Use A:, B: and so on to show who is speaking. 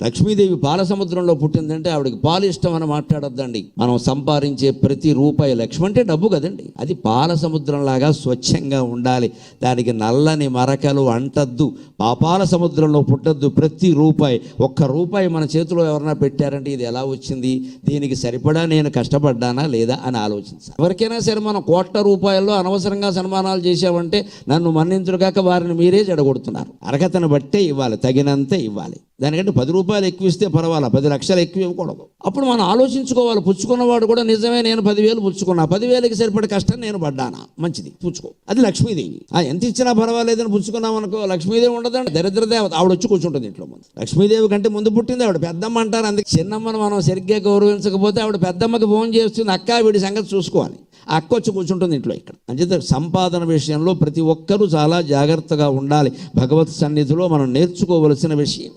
A: లక్ష్మీదేవి పాల సముద్రంలో పుట్టిందంటే ఆవిడకి పాలు ఇష్టం అని మాట్లాడొద్దండి. మనం సంపాదించే ప్రతి రూపాయి, లక్ష్మి అంటే డబ్బు కదండి, అది పాల సముద్రంలాగా స్వచ్ఛంగా ఉండాలి. దానికి నల్లని మరకలు అంటద్దు, పాపాల సముద్రంలో పుట్టద్దు. ప్రతి రూపాయి, ఒక్క రూపాయి మన చేతిలో ఎవరైనా పెట్టారంటే ఇది ఎలా వచ్చింది, దీనికి సరిపడా నేను కష్టపడ్డానా లేదా అని ఆలోచించాలి. ఎవరికైనా సరే మనం కోట్ల రూపాయల్లో అనవసరంగా సన్మానాలు చేసామంటే నన్ను మన్నించుగాక వారిని మీరే చెడగొడుతున్నారు. అర్హతను బట్టే ఇవ్వాలి, తగినంతే ఇవ్వాలి. దానికంటే 10 రూపాయలు ఎక్కువ ఇస్తే పర్వాలా, 10 లక్షలు ఎక్కువ ఇవ్వకూడదు. అప్పుడు మనం ఆలోచించుకోవాలి. పుచ్చుకున్నవాడు కూడా నిజమే, నేను 10,000 పుచ్చుకున్నా, 10,000కి సరిపడే కష్టం నేను పడ్డానా, మంచిది పుచ్చుకో. అది లక్ష్మీదేవి. ఎంత ఇచ్చినా పర్వాలేదని పుచ్చుకున్నాం అనుకో, లక్ష్మీదేవి ఉండదండి, దరిద్ర దేవత. ఆవిడ వచ్చి కూర్చుంటుంది ఇంట్లో ముందు. లక్ష్మీదేవి కంటే ముందు పుట్టింది ఆవిడ, పెద్దమ్మ అంటారు. అందుకే చిన్నమ్మను మనం సరిగ్గా గౌరవించకపోతే ఆవిడ పెద్దమ్మకి ఫోన్ చేస్తుంది, అక్క వీడి సంగతి చూసుకోవాలి. ఆ అక్క వచ్చి కూర్చుంటుంది ఇంట్లో. ఇక్కడ అంచేత సంపాదన విషయంలో ప్రతి ఒక్కరూ చాలా జాగ్రత్తగా ఉండాలి. భగవత్ సన్నిధిలో మనం నేర్చుకోవలసిన విషయం.